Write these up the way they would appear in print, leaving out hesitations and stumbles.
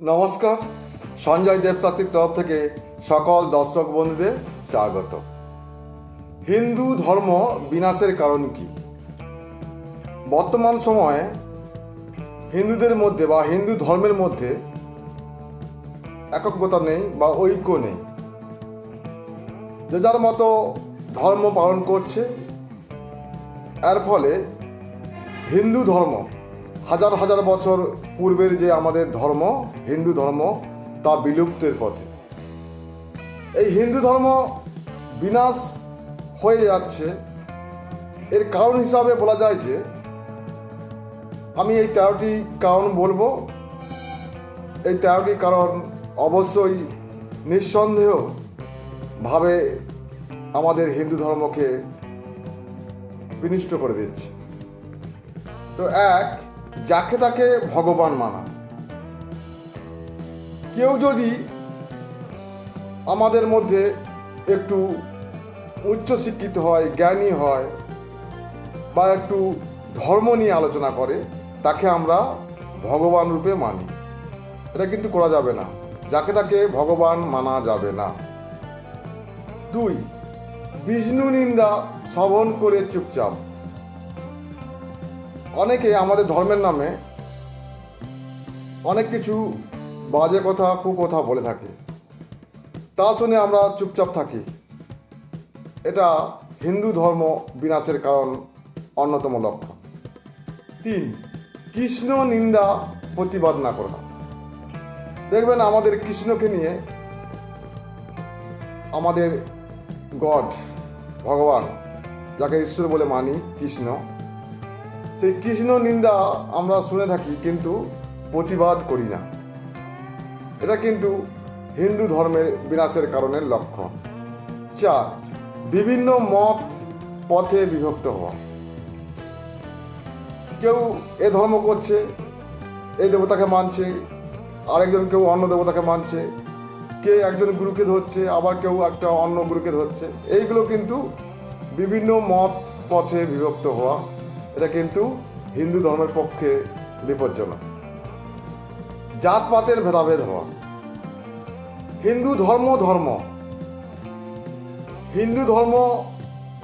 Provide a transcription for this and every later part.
নমস্কার, সঞ্জয় দেবশাস্ত্রীর তরফ থেকে সকল দর্শক বন্ধুদের স্বাগত। হিন্দু ধর্ম বিনাশের কারণ কি? বর্তমান সময়ে হিন্দুদের মধ্যে বা হিন্দু ধর্মের মধ্যে একগ্রতা নেই বা ঐক্য নেই। যে যার মতো ধর্ম পালন করছে, এর ফলে হিন্দু ধর্ম হাজার হাজার বছর পূর্বের যে আমাদের ধর্ম হিন্দু ধর্ম তা বিলুপ্তের পথে। এই হিন্দু ধর্ম বিনাশ হয়ে যাচ্ছে। এর কারণ হিসাবে বলা যায় যে আমি এই 13টি কারণ বলবো। এই 13টি কারণ অবশ্যই নিঃসন্দেহভাবে আমাদের হিন্দু ধর্মকে বিনষ্ট করে দিচ্ছে। তো এক, যাকে তাকে ভগবান মানা। কেউ যদি আমাদের মধ্যে একটু উচ্চশিক্ষিত হয়, জ্ঞানী হয় বা একটু ধর্ম নিয়ে আলোচনা করে, তাকে আমরা ভগবান রূপে মানি। এটা কিন্তু করা যাবে না, যাকে তাকে ভগবান মানা যাবে না। দুই, বিষ্ণু নিন্দা শ্রবণ করে চুপচাপ। অনেকে আমাদের ধর্মের নামে অনেক কিছু বাজে কথা, কুকথা বলে থাকে, তা শুনে আমরা চুপচাপ থাকি। এটা হিন্দু ধর্ম বিনাশের কারণ অন্যতম লক্ষণ। তিন, কৃষ্ণ নিন্দা প্রতিবাদ না করা। দেখবেন আমাদের কৃষ্ণকে নিয়ে, আমাদের গড ভগবান যাকে ঈশ্বর বলে মানি, কৃষ্ণ, সেই কৃষ্ণ নিন্দা আমরা শুনে থাকি কিন্তু প্রতিবাদ করি না। এটা কিন্তু হিন্দু ধর্মের বিনাশের কারণের লক্ষণ। চার, বিভিন্ন মত পথে বিভক্ত হওয়া। কেউ এ ধর্ম করছে, এই দেবতাকে মানছে, আরেকজন কেউ অন্য দেবতাকে মানছে, কে একজন গুরুকে ধরছে, আবার কেউ একটা অন্য গুরুকে ধরছে। এইগুলো কিন্তু বিভিন্ন মত পথে বিভক্ত হওয়া। এটা কিন্তু হিন্দু ধর্মের পক্ষে বিপজ্জনক। জাতপাতের ভেদাভেদ হওয়া। হিন্দু ধর্ম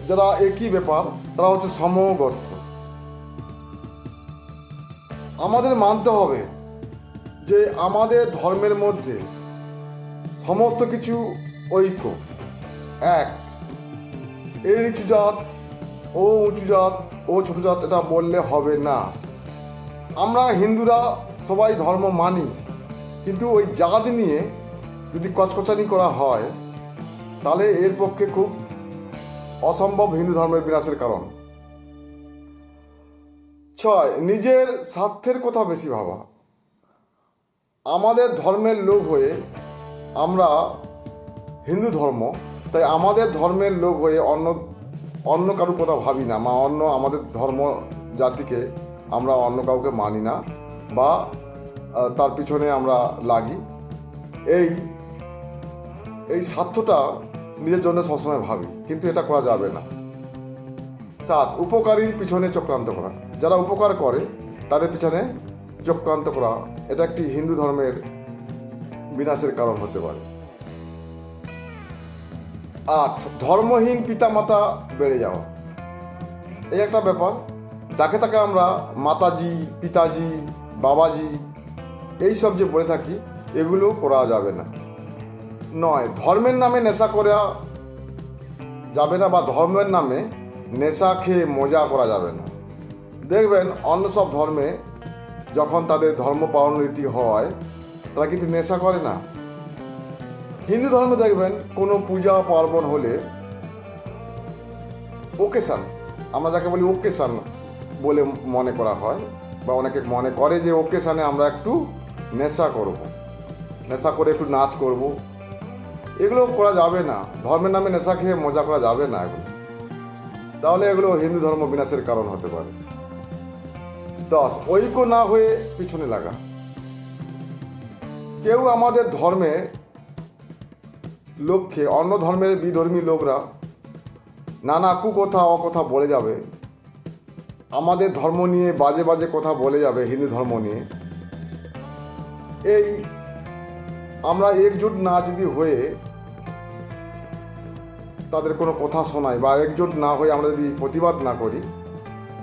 যারা একই ব্যাপার, তারা হচ্ছে সমগোত্র। আমাদের মানতে হবে যে আমাদের ধর্মের মধ্যে সমস্ত কিছু ঐক্য এক। এই নিচু জাত, ও উঁচু জাত, ও ছোট জাত, এটা বললে হবে না। আমরা হিন্দুরা সবাই ধর্ম মানি, কিন্তু ওই জাত নিয়ে যদি কচকচানি করা হয় তাহলে এর পক্ষে খুব অসম্ভব হিন্দু ধর্মের বিনাশের কারণ। ছয়, নিজের স্বার্থের কথা বেশি ভাবা। আমাদের ধর্মের লোক হয়ে আমরা হিন্দু ধর্ম, তাই আমাদের ধর্মের লোক হয়ে অন্য কারোর কথা ভাবি না, বা অন্য আমাদের ধর্ম জাতিকে আমরা অন্য কাউকে মানি না বা তার পিছনে আমরা লাগি। এই স্বার্থটা নিজের জন্য সবসময় ভাবি, কিন্তু এটা করা যাবে না। সাত, উপকারীর পিছনে চক্রান্ত করা। যারা উপকার করে তাদের পিছনে চক্রান্ত করা, এটা একটি হিন্দু ধর্মের বিনাশের কারণ হতে পারে। আট, ধর্মহীন পিতামাতা বেড়ে যাওয়া। এই একটা ব্যাপার, যাকে তাকে আমরা মাতাজি, পিতাজি, বাবাজি এইসব যে বলে থাকি, এগুলো করা যাবে না। নয়, ধর্মের নামে নেশা করা যাবে না, বা ধর্মের নামে নেশা খেয়ে মজা করা যাবে না। দেখবেন অন্য সব ধর্মে যখন তাদের ধর্ম পালন রীতি হয়, তারা কিন্তু নেশা করে না। হিন্দু ধর্মে দেখবেন কোনো পূজা পার্বণ হলে, ওকেশান, আমরা যাকে বলি ওকেশান বলে মনে করা হয়, বা অনেকে মনে করে যে ওকেশানে আমরা একটু নেশা করব, নেশা করে একটু নাচ করব। এগুলো করা যাবে না। ধর্মের নামে নেশা খেয়ে মজা করা যাবে না এগুলো, তাহলে এগুলো হিন্দু ধর্ম বিনাশের কারণ হতে পারে। 10, ঐক্য না হয়ে পিছনে লাগা। কেউ আমাদের ধর্মে লোককে, অন্য ধর্মের বিধর্মী লোকরা নানা কুকথা অকথা বলে যাবে, আমাদের ধর্ম নিয়ে বাজে বাজে কথা বলে যাবে, হিন্দু ধর্ম নিয়ে। এই আমরা একজোট না যদি হয়ে তাদের কোনো কথা শোনাই বা একজোট না হয়ে আমরা যদি প্রতিবাদ না করি,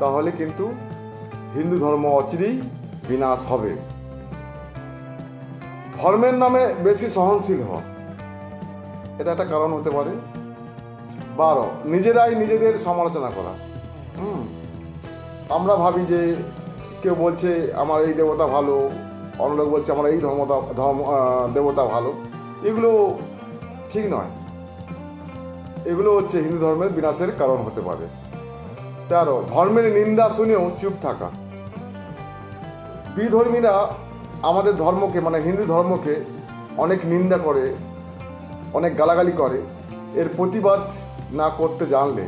তাহলে কিন্তু হিন্দু ধর্ম অচিরেই বিনাশ হবে। ধর্মের নামে বেশি সহনশীল হওয়া, এটা একটা কারণ হতে পারে। 12, নিজেরাই নিজেদের সমালোচনা করা। আমরা ভাবি যে কেউ বলছে আমার এই দেবতা ভালো, অন্য লোক বলছে আমার এই দেবতা ভালো। এগুলো ঠিক নয়। এগুলো হচ্ছে হিন্দু ধর্মের বিনাশের কারণ হতে পারে। 13, ধর্মের নিন্দা শুনেও চুপ থাকা। বিধর্মীরা আমাদের ধর্মকে মানে হিন্দু ধর্মকে অনেক নিন্দা করে, অনেক গালাগালি করে। এর প্রতিবাদ না করতে জানলে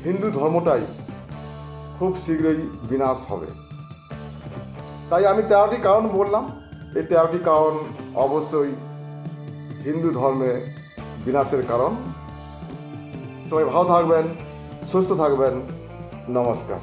হিন্দু ধর্মটাই খুব শীঘ্রই বিনাশ হবে। তাই আমি 13টি কারণ বললাম। এই 13টি কারণ অবশ্যই হিন্দু ধর্মে বিনাশের কারণ। সবাই ভালো থাকবেন, সুস্থ থাকবেন। নমস্কার।